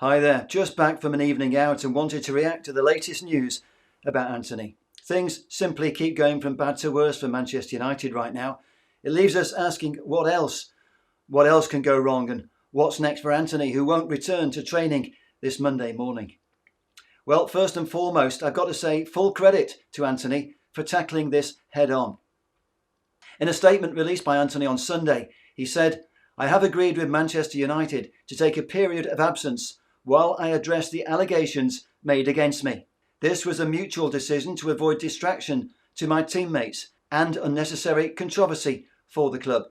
Hi there, just back from an evening out and wanted to react to the latest news about Antony. Things simply keep going from bad to worse for Manchester United right now. It leaves us asking what else can go wrong and what's next for Antony, who won't return to training this Monday morning. Well, first and foremost, I've got to say full credit to Antony for tackling this head on. In a statement released by Antony on Sunday, he said, "I have agreed with Manchester United to take a period of absence while I address the allegations made against me. This was a mutual decision to avoid distraction to my teammates and unnecessary controversy for the club."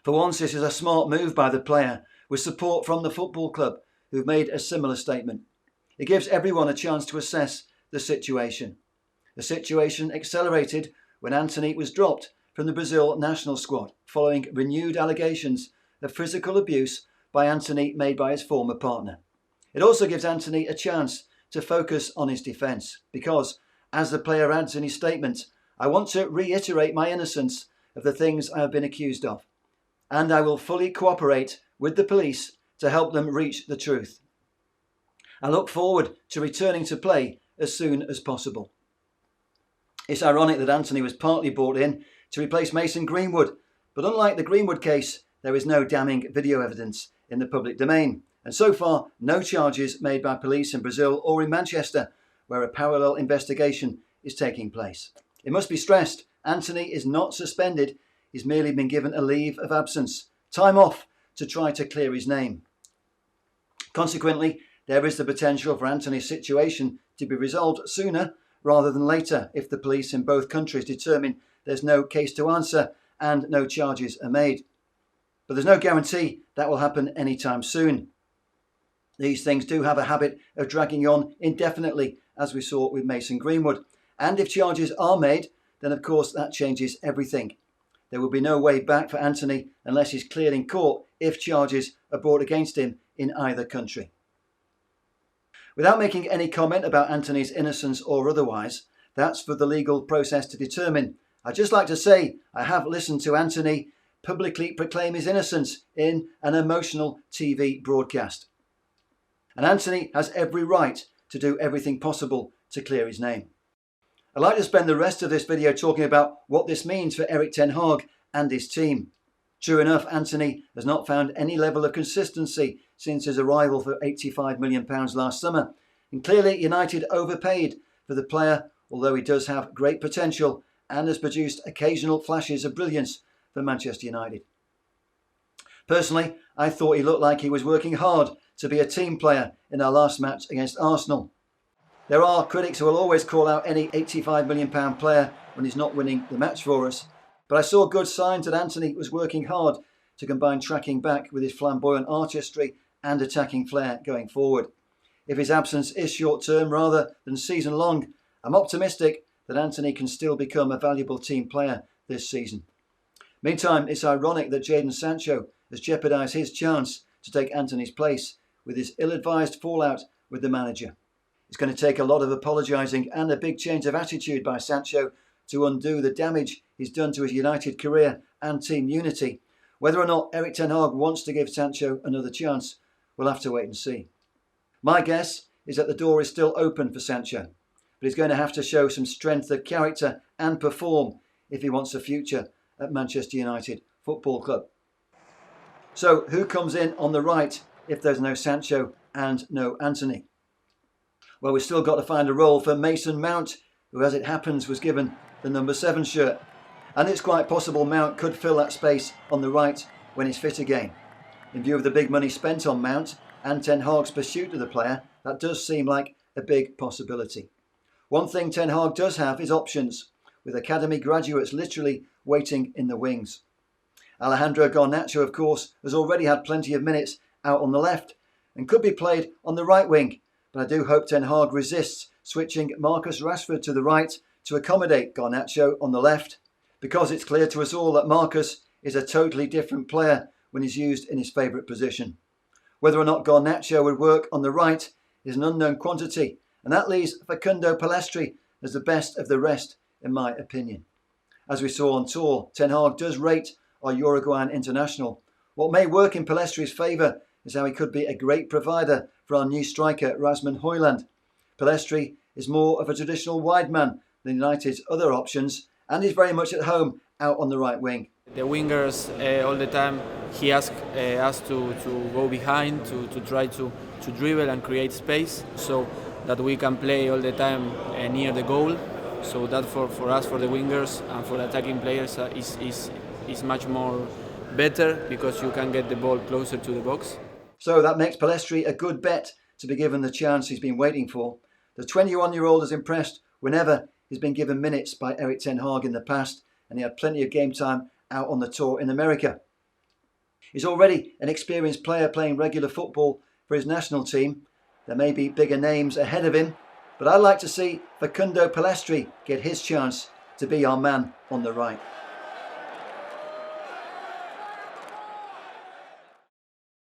For once, this is a smart move by the player, with support from the football club, who've made a similar statement. It gives everyone a chance to assess the situation. The situation accelerated when Antony was dropped from the Brazil national squad following renewed allegations of physical abuse by Antony made by his former partner. It also gives Antony a chance to focus on his defence because, as the player adds in his statement, "I want to reiterate my innocence of the things I have been accused of, and I will fully cooperate with the police to help them reach the truth. I look forward to returning to play as soon as possible." It's ironic that Antony was partly brought in to replace Mason Greenwood, but unlike the Greenwood case, there is no damning video evidence in the public domain, and so far no charges made by police in Brazil or in Manchester, where a parallel investigation is taking place. It must be stressed, Antony is not suspended, he's merely been given a leave of absence, time off to try to clear his name. Consequently, there is the potential for Antony's situation to be resolved sooner rather than later if the police in both countries determine there's no case to answer and no charges are made. But there's no guarantee that will happen anytime soon. These things do have a habit of dragging on indefinitely, as we saw with Mason Greenwood. And if charges are made, then of course that changes everything. There will be no way back for Antony unless he's cleared in court if charges are brought against him in either country. Without making any comment about Antony's innocence or otherwise, that's for the legal process to determine. I'd just like to say I have listened to Antony publicly proclaim his innocence in an emotional TV broadcast. And Antony has every right to do everything possible to clear his name. I'd like to spend the rest of this video talking about what this means for Erik ten Hag and his team. True enough, Antony has not found any level of consistency since his arrival for £85 million last summer. And clearly United overpaid for the player, although he does have great potential and has produced occasional flashes of brilliance for Manchester United. Personally, I thought he looked like he was working hard to be a team player in our last match against Arsenal. There are critics who will always call out any £85 million player when he's not winning the match for us, but I saw good signs that Antony was working hard to combine tracking back with his flamboyant artistry and attacking flair going forward. If his absence is short-term rather than season-long, I'm optimistic that Antony can still become a valuable team player this season. Meantime, it's ironic that Sancho has jeopardised his chance to take Antony's place with his ill-advised fallout with the manager. It's going to take a lot of apologising and a big change of attitude by Sancho to undo the damage he's done to his United career and team unity. Whether or not Erik ten Hag wants to give Sancho another chance, we'll have to wait and see. My guess is that the door is still open for Sancho, but he's going to have to show some strength of character and perform if he wants a future at Manchester United Football Club. So who comes in on the right if there's no Sancho and no Antony? Well, we've still got to find a role for Mason Mount, who as it happens was given the number 7 shirt. And it's quite possible Mount could fill that space on the right when he's fit again. In view of the big money spent on Mount and Ten Hag's pursuit of the player, that does seem like a big possibility. One thing Ten Hag does have is options, with academy graduates literally waiting in the wings. Alejandro Garnacho, of course, has already had plenty of minutes out on the left and could be played on the right wing, but I do hope Ten Hag resists switching Marcus Rashford to the right to accommodate Garnacho on the left, because it's clear to us all that Marcus is a totally different player when he's used in his favourite position. Whether or not Garnacho would work on the right is an unknown quantity, and that leaves Facundo Pellistri as the best of the rest, in my opinion. As we saw on tour, Ten Hag does rate our Uruguayan international. What may work in Pellistri's favour is how he could be a great provider for our new striker Rasmus Højlund. Pellistri is more of a traditional wide man than United's other options, and is very much at home out on the right wing. The wingers all the time, he asks us to go behind, to try to dribble and create space, so that we can play all the time near the goal. So that for us, for the wingers and for the attacking players, is much more better, because you can get the ball closer to the box. So that makes Pellistri a good bet to be given the chance he's been waiting for. The 21-year-old has impressed whenever he's been given minutes by Erik ten Hag in the past, and he had plenty of game time out on the tour in America. He's already an experienced player playing regular football for his national team. There may be bigger names ahead of him, but I'd like to see Facundo Pellistri get his chance to be our man on the right.